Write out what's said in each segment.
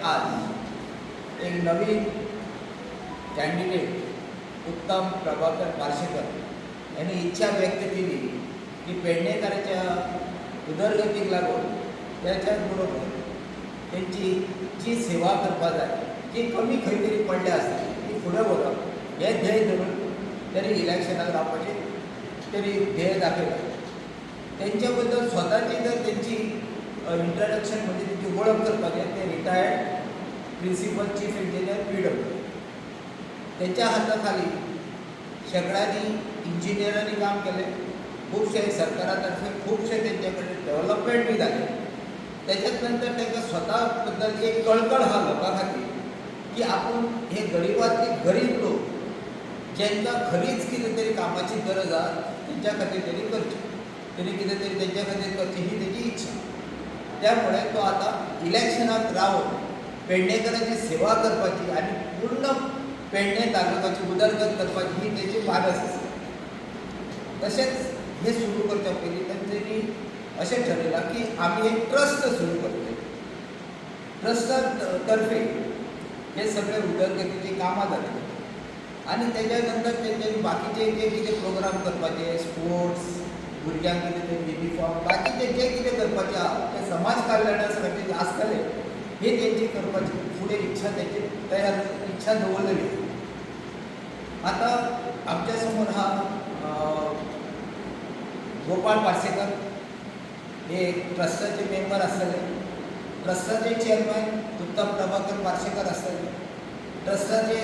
आज एक नवीन कॅन्डिडेट उत्तम प्रभाकर पार्सेकर यांनी इच्छा व्यक्त केली की पेडणेकरांच्या उदरगतीक लागून त्याच्याचबरोबर त्यांची जी सेवा करपाक जाय जी कमी खंय तरी पडल्या आसता ती फुडें व्हरप हें ध्येय धरून तरी इलेक्शनाक रावपाचें तरी ध्येय दाखयला. त्यांच्या बद्दल स्वताची जर त्यांची इंट्रोडक्शन म्हणजे त्यांची ओळख करपाचें ते retired principal chief engineer PW. त्यांच्या हाताखाली शेकड्यांनी इंजिनियरांनी काम केलें. खूबशे सरकारातर्फे खूबशे त्यांच्याकडे डेव्हलपमेंट बी जाले. त्याच्यात नंतर तांकां स्वता बद्दल एक कळकळ हा लोकां खातीर की आपूण हे गरिबांतले गरीब लोक ज्यांकां खरीच कितें तरी कामाची गरज आसा त्यांच्या खातीर तरी करचें, तरी कितें तरी त्यांच्या खातीर करचें ही तेजी इच्छा. त्यामुळे तो आता इलेक्शनाक रावन पेडणेकरांची सेवा करपाची आनी पूर्ण पेडणे तालुक्याची उदरगत करपाची ही तेजी मानस आसा. तशेंच हे सुरू करच्या पयलीं तांच्यांनी अशें ठरयलां की आमी एक ट्रस्ट सुरू करतले. ट्रस्टा तर्फे हे सगळे उदरगतीची कामां जातली आनी तेच्या नंतर तेंच्यांनी बाकीचे जे कितें प्रोग्राम करपाचे, स्पोर्ट्स, भुरग्यांक कितें तरी युनिफॉर्म, बाकीचे जे कितें करपाचें आसा ते समाज कल्याणा खातीर आसतले हे तेंची करपाची फुडें इच्छा तेंची तयार इच्छा दवरलेली. आतां आमच्या समोर हा गोपाळ पार्सेकर हे ट्रस्टाचे मेंबर आसतले. ट्रस्टाचे चेअरमॅन उत्तम प्रभाकर पार्सेकर आसतले. ट्रस्टाचे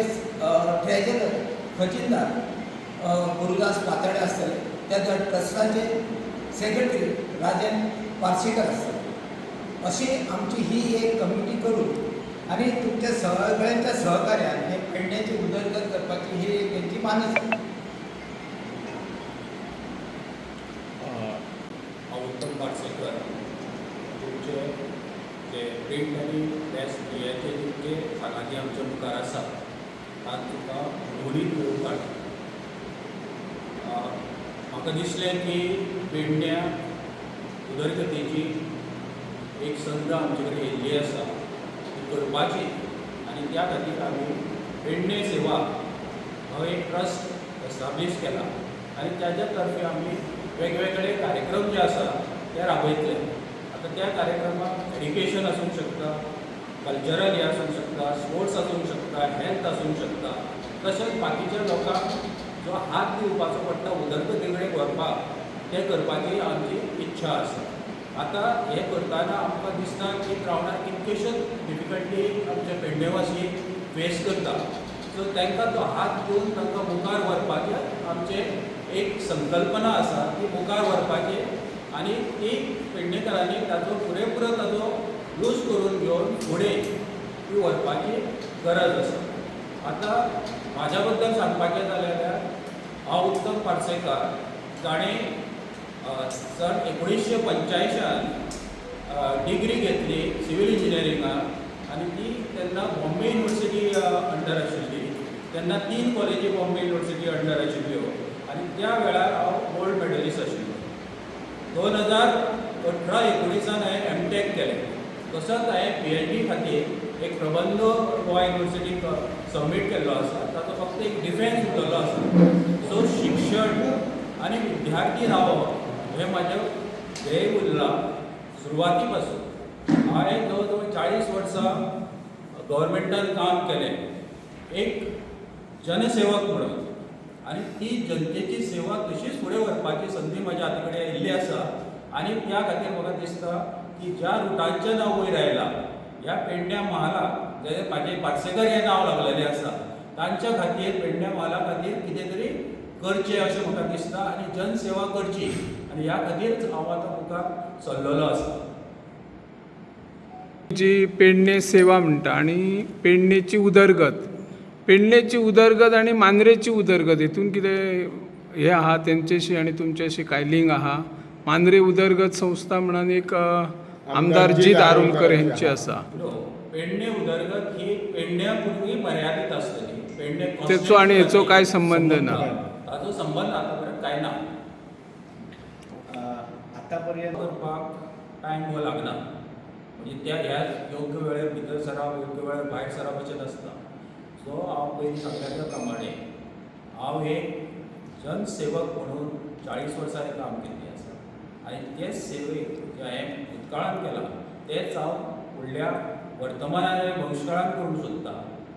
ट्रेजरर खजिनदार गुरुदास पातळे आसतले. त्या ट्रस्टाचे सेक्रेटरी राजन पार्सेकर आसतले. अशी आमची ही एक कमिटी करून आनी तुमच्या सगळ्यांच्या सहकार्यान हे पेडण्याची उदरगत करपाची ही एक तेंची मानस आहे. उत्तम पार्सेकर तुमचे जे प्रिंट आनी प्रेस मिडियाचे जितके सांगाती आमच्या मुखार आसा तात तुका मोडीत घेवपाक म्हाका दिसलें की पेडण्या उदरगतीची एक संद आमचे कडेन येयल्ली आसा ती करपाची आनी त्या खातीर आमी पेडणे सेवा हो एक ट्रस्ट एस्टाब्लीश केला आनी त्याच्या तर्फे आमी वेगवेगळे कार्यक्रम जे आसा ते राबयतले. आतां त्या कार्यक्रमाक एड्युकेशन आसूंक शकता, कल्चरल हे आसूंक शकता, स्पोर्ट्स आसूंक शकता, हेल्थ आसूंक शकता. तशेंच बाकीच्या लोकांक जो हात दिवपाचो पडटा उदरगती कडेन व्हरपाक ते करपाची आमची इच्छा आसा. आतां हे करतना आमकां दिसता की ग्रावंडार कितल्योश्योच डिफिकल्टी आमचे पेडणेवासी फेस करता. सो तांकां तो हात दिवन तांकां मुखार व्हरपाचें आमचें एक संकल्पना आसा ती मुखार व्हरपाची आनी ती पेडणेकरांनी ताचो पुरेपूर ताचो यूज करून घेवन फुडें ती व्हरपाची गरज आसा. आतां म्हाज्या बद्दल सांगपाचें जाल्यार हांव उत्तम पार्सेकर ताणें सन 1985 डिग्री घेतली सिवील इंजिनियरिंगाक आनी ती तेन्ना बॉम्बे युनिवर्सिटी अंडर आशिल्ली. तेन्ना 3 कॉलेजी बॉम्बे युनिवर्सिटी अंडर आशिल्ल्यो आनी त्या वेळार हांव गोल्ड मेडलिस्ट आशिल्लो. 2018-19 हांवें MTech केलें. तसोच हांवें PhD खातीर एक प्रबंध गोवा युनिवर्सिटीक सबमीट केल्लो आसा. ताचो फक्त एक डिफेन्स उरलेलो आसा. सो शिक्षण आनी विद्यार्थी रावप हें म्हाजें ध्येय उरलां सुरवाती पासून. हांवें जवळ जवळ 40 वर्सां गव्हर्मेंटान काम केलें एक जनसेवक म्हणून आनी ती जनतेची सेवा तशीच फुडें व्हरपाची संदी म्हाज्या हाती कडेन आयिल्ली आसा. आनी त्या खातीर म्हाका दिसता की ज्या रुटांचें नांव वयर आयलां ह्या पेडण्या महालाक जे म्हाजें पार्सेकर हें नांव लागलेलें आसा तांच्या खातीर पेडण्या महाला खातीर कितें तरी करचें अशें म्हाका दिसता आनी जनसेवा करची आनी ह्या खातीरच हांव आतां मुखार सरलेलो आसा. जी पेडणे सेवा म्हणटा आनी पेडणेची उदरगत आनी मांद्रेची उदरगत हितून कितें हें आहा तेंचेशी आनी तुमचेशी काय लिंक आहा? मांद्रे उदरगत संस्था म्हणून एक आमदार जी दारुलकर हेंची आसा. पेडणे उदरगत ही पेडण्या पुरती मर्यादीत आसतली. पेडणे तेचो आनी हेचो कांय संबंद ना. ताचो संबंध आतां पर्यंत कांय ना. आतां पर्यंत करपाक टायम हो लागना. म्हणजे त्या ह्या योग्य वेळेर भितर सरप योग्य वेळेर भायर सरप अशें नासता. सो हांव पयलीं सांगल्या त्या प्रमाणे हांव एक जनसेवक म्हणून 40 वर्सां हें काम केल्लें आसा आनी तेच सेवेक जे हांवें भुतकाळांत केलां तेंच हांव फुडल्या वर्तमानांत आनी भविश्यकाळांत करूंक सोदतां.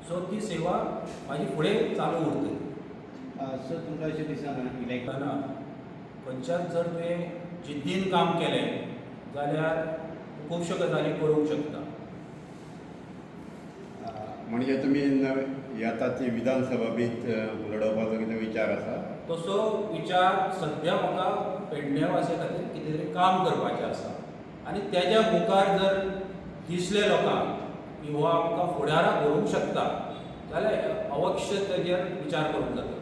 सो ती सेवा म्हाजी फुडें चालू उरतली. सर तुमकां अशें दिसना इलेक्शन तेन्ना खंयच्याच जर तुवें जिद्दीन काम केलें जाल्यार खुबश्यो गजाली करूंक शकता. म्हणजे तुमी येता ती विधानसभा बीच लडोवपाचो कितें विचार आसा? तसो विचार सद्या म्हाका पेडणे वासे खातीर कितें तरी काम करपाचें आसा आनी तेज्या मुखार जर दिसलें लोकांक की हो आमकां फुडाराक व्हरूंक शकता जाल्यार अवश्य तेजेर विचार करूंक जाता.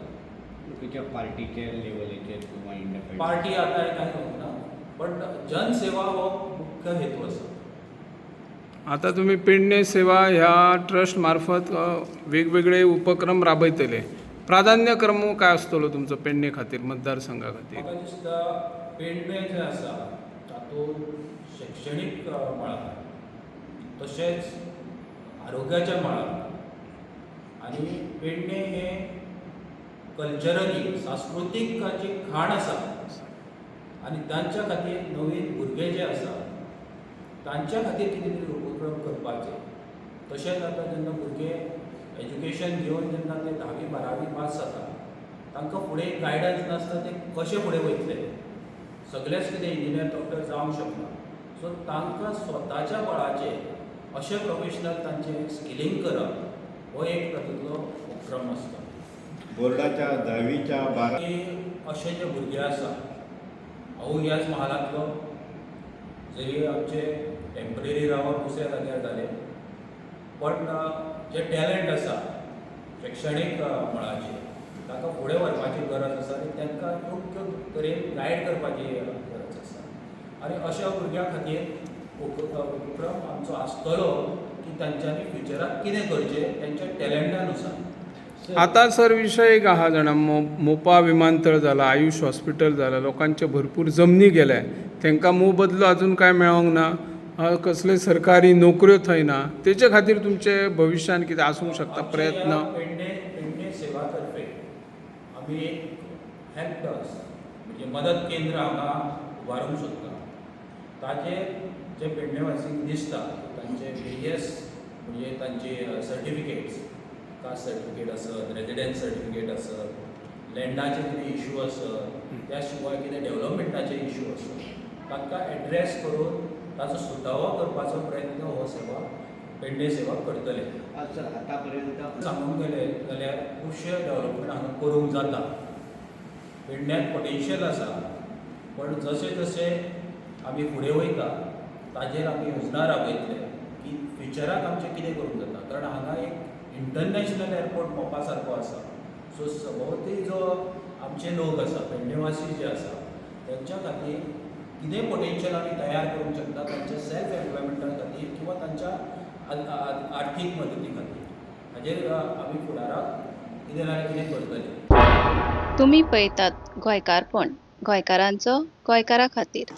तुमच्या पार्टीचेर लेवलीचेर किंवा इंडिपेंडंट पार्टी आतां हें कांय सांगना बट जनसेवा हो मुख्य हेतू आसा. आता तुम्ही पेडणे सेवा ह्या ट्रस्ट मार्फत वेगवेगळे उपक्रम राबयतले. प्राधान्यक्रम काय आसतलो तुमचो पेडणे खातीर मतदारसंघा खातीर? म्हाका दिसता पेडणे जें आसा तातूंत शैक्षणीक मळार तशेंच आरोग्याच्या मळार आनी पेडणे हें कल्चरली सांस्कृतीक जी खाण आसा आनी तांच्या खातीर नवीन भुरगे जे आसा तांच्या खातीर कितें तरी उपक्रम करपाचे. तशेंच आतां जेन्ना भुरगे एज्युकेशन घेवन जेन्ना ते 10वी-12वी पास जाता तांकां फुडें गायडन्स नासता ते कशे फुडें वयतले. सगळेच कितें इंजिनियर डॉक्टर जावंक शकना. सो तांकां स्वताच्या बळाचेर अशें प्रोफेशनल तांचें स्किलींग करप हो एक तातूंतलो उपक्रम आसता. बोर्डाच्या 10वीच्या 12 की अशे जे भुरगे आसा हांव ह्याच महालांतलो जरी आमचे टेम्पररी रावप दुसऱ्या जाग्यार जाले पण जे टॅलंट आसा शैक्षणीक मळाचेर ताका फुडें व्हरपाची गरज आसा आनी तांकां योग्य तरेन गायड करपाची गरज आसा आनी अशा भुरग्यां खातीर उपक्रम आमचो आसतलो की तांच्यांनी फ्युचराक कितें करचें तांच्या टॅलंटानुसार. आता सर विषय एक आहा जाणा मोपा विमानतळ जाला, आयुष हॉस्पिटल जाला, लोकांचे भरपूर जमनी गेल्या, तांकां मोबदलो अजून काय मेळोंक ना, कसले सरकारी नोकऱ्यो थंय ना. तेचे खातीर तुमचे भविश्यान कितें आसूंक शकता प्रयत्न? पेडणे सेवा तर्फे आमी एक हेल्प डेस्क म्हणजे मदत केंद्र हांगा उबारूंक सोदता. ताचेर जे पेडणेवासींक दिसता तांचे वेरियस म्हणजे तांचे सर्टिफिकेट्स, कास्ट सर्टिफिकेट आसत, रेजिडेंस सर्टिफिकेट आसत, लँडाचे कितें इश्यू आसत, त्या शिवाय कितें डेव्हलपमेंटाचे इश्यू आसत, तांकां एड्रेस करून ताचो सुटावो करपाचो प्रयत्न हो सेवा पेडणे सेवा करतले. सर आतां पर्यंत सांगूंक गेले जाल्यार खुबशे डेव्हलपमेंट हांगा करूंक जाता. पेडण्यात पोटेन्शियल आसा पण जशें जशें आमी फुडें वयता ताजेर आमी योजना राबयतले की फ्युचराक आमचें कितें करूंक जाता. कारण हांगा एक इंटरनॅशनल एअरपोर्ट मोपा सारको आसा. सो सभोवती जो आमचे लोक आसा पेडणेवासी जे आसा त्यांच्या खातीर कितें पोटेन्शियल आमी तयार करूंक शकता तांच्या सेल्फ एम्प्लॉयमेंटा खातीर किंवा तांच्या आर्थीक मदती खातीर हाजेर आमी फुडाराक कितें ना कितें करतले. तुम्ही पळयतात गोंयकारपण, गोंयकारांचो गोंयकारा खातीर.